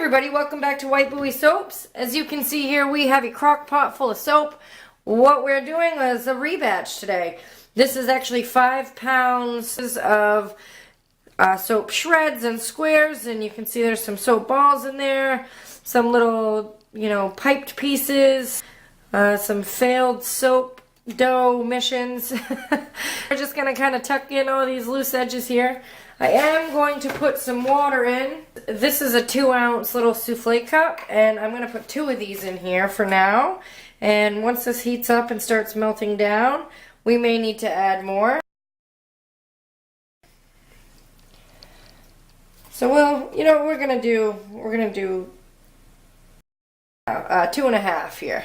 everybody, welcome back to White Buoy Soaps. As you can see here, we have a crock pot full of soap. What we're doing is a rebatch today. This is actually 5 pounds of soap shreds and squares, and you can see there's some soap balls in there, some little, piped pieces, some failed soap dough missions. We're just going to kind of tuck in all these loose edges here. I am going to put some water in. This is a 2-ounce little souffle cup, and I'm going to put 2 of these in here for now. And once this heats up and starts melting down, we may need to add more. So we're going to do 2.5 here.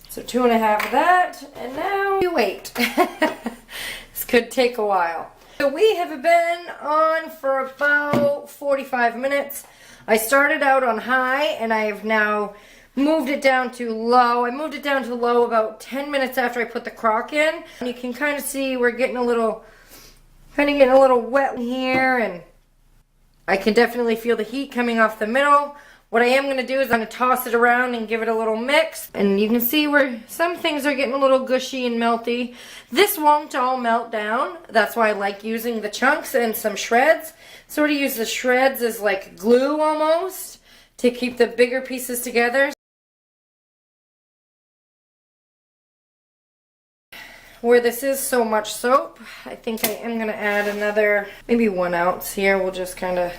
So 2.5 of that, and now you wait. This could take a while. So we have been on for about 45 minutes. I started out on high, and I have now moved it down to low. I moved it down to low about 10 minutes after I put the crock in. And you can kind of see we're getting a little wet here, and I can definitely feel the heat coming off the middle. What I am going to do is I'm going to toss it around and give it a little mix. And you can see where some things are getting a little gushy and melty. This won't all melt down. That's why I like using the chunks and some shreds. Sort of use the shreds as like glue almost to keep the bigger pieces together. Where this is so much soap, I think I am going to add another, maybe 1 ounce here. We'll just kind of,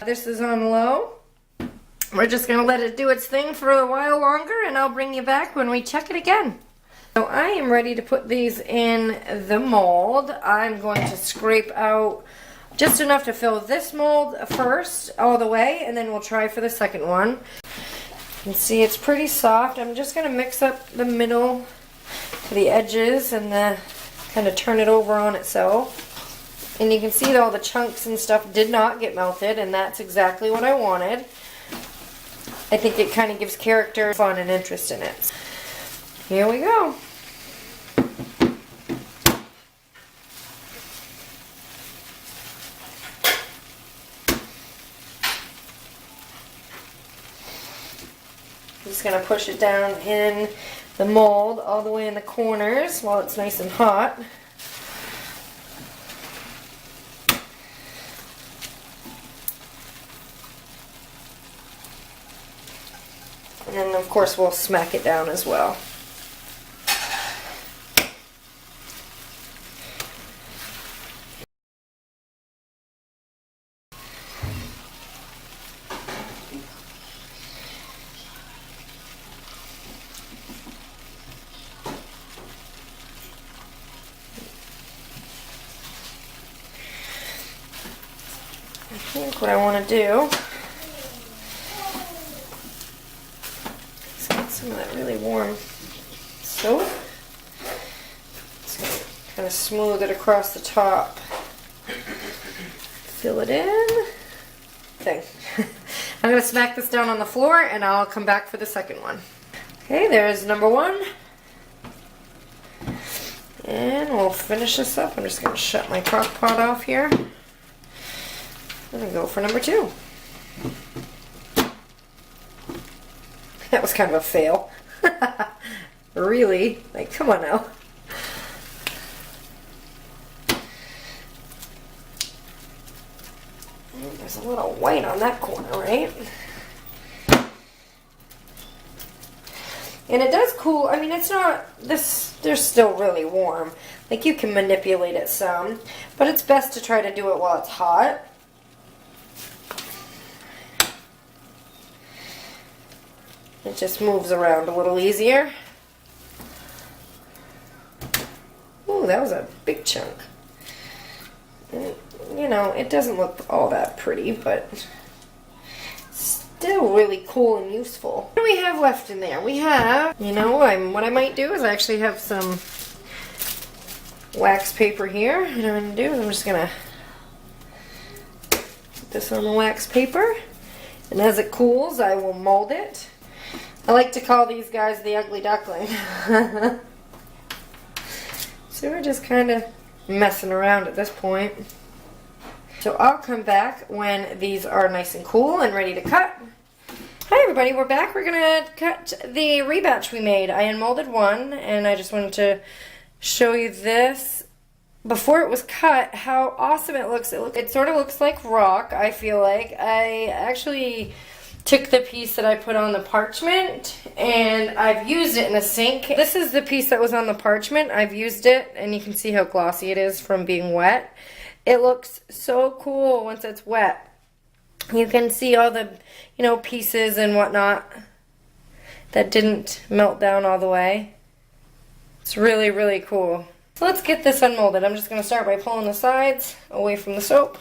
this is on low. We're just going to let it do its thing for a while longer, and I'll bring you back when we check it again. So I am ready to put these in the mold. I'm going to scrape out just enough to fill this mold first all the way, and then we'll try for the second one. You can see it's pretty soft. I'm just going to mix up the middle to the edges and kind of turn it over on itself. And you can see that all the chunks and stuff did not get melted, and that's exactly what I wanted. I think it kind of gives character, fun, and interest in it. Here we go. I'm just going to push it down in the mold all the way in the corners while it's nice and hot. And then, of course, we'll smack it down as well. I think what I want to do, some of that really warm soap. Just going to kind of smooth it across the top. Fill it in. Okay. I'm going to smack this down on the floor, and I'll come back for the second one. Okay, there's number 1. And we'll finish this up. I'm just going to shut my crock pot off here. I'm going to go for number 2. That was kind of a fail. Really? Like, come on now. There's a little white on that corner, right? And it does cool. I mean, it's not, they're still really warm. Like, you can manipulate it some, but it's best to try to do it while it's hot. It just moves around a little easier. Ooh, that was a big chunk. And, it doesn't look all that pretty, but still really cool and useful. What do we have left in there? We have, what I might do is I actually have some wax paper here. And what I'm going to do is I'm just going to put this on the wax paper. And as it cools, I will mold it. I like to call these guys the ugly duckling. So we're just kind of messing around at this point. So I'll come back when these are nice and cool and ready to cut. Hi everybody, we're back. We're gonna cut the rebatch we made. I unmolded one, and I just wanted to show you this before it was cut, how awesome it looks. It sort of looks like rock, I feel like. I actually took the piece that I put on the parchment and I've used it in a sink. This is the piece that was on the parchment. I've used it and you can see how glossy it is from being wet. It looks so cool once it's wet. You can see all the, pieces and whatnot that didn't melt down all the way. It's really, really cool. So let's get this unmolded. I'm just going to start by pulling the sides away from the soap.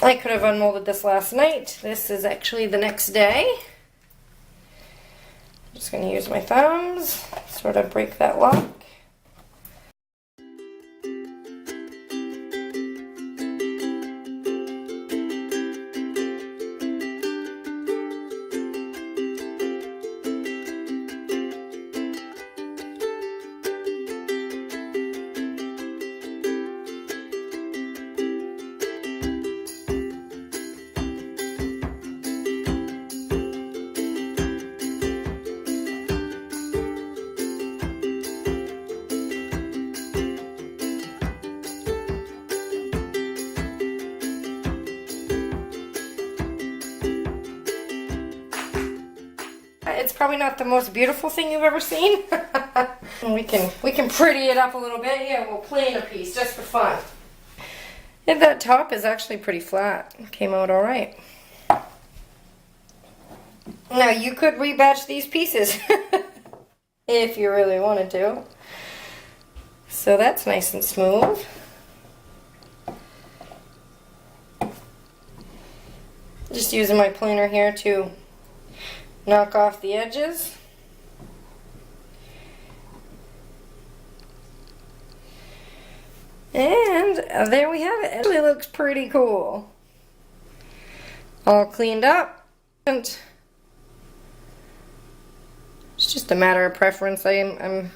I could have unmolded this last night. This is actually the next day. I'm just going to use my thumbs, sort of break that lock. It's probably not the most beautiful thing you've ever seen. we can pretty it up a little bit. Yeah, we'll plane a piece just for fun. And that top is actually pretty flat. It came out alright. Now you could rebatch these pieces if you really wanted to. So that's nice and smooth. Just using my planer here to knock off the edges. And there we have it. It really looks pretty cool. All cleaned up. And it's just a matter of preference. I'm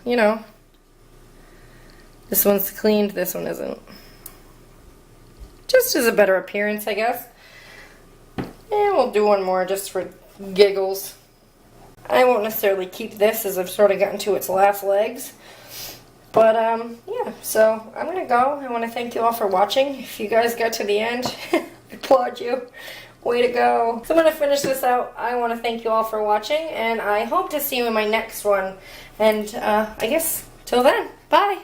this one's cleaned, this one isn't. Just as a better appearance, I guess. And we'll do one more just for giggles. I won't necessarily keep this as I've sort of gotten to its last legs. But, yeah, so I'm going to go. I want to thank you all for watching. If you guys got to the end, I applaud you. Way to go. So I'm going to finish this out. I want to thank you all for watching, and I hope to see you in my next one. And, I guess, till then, bye.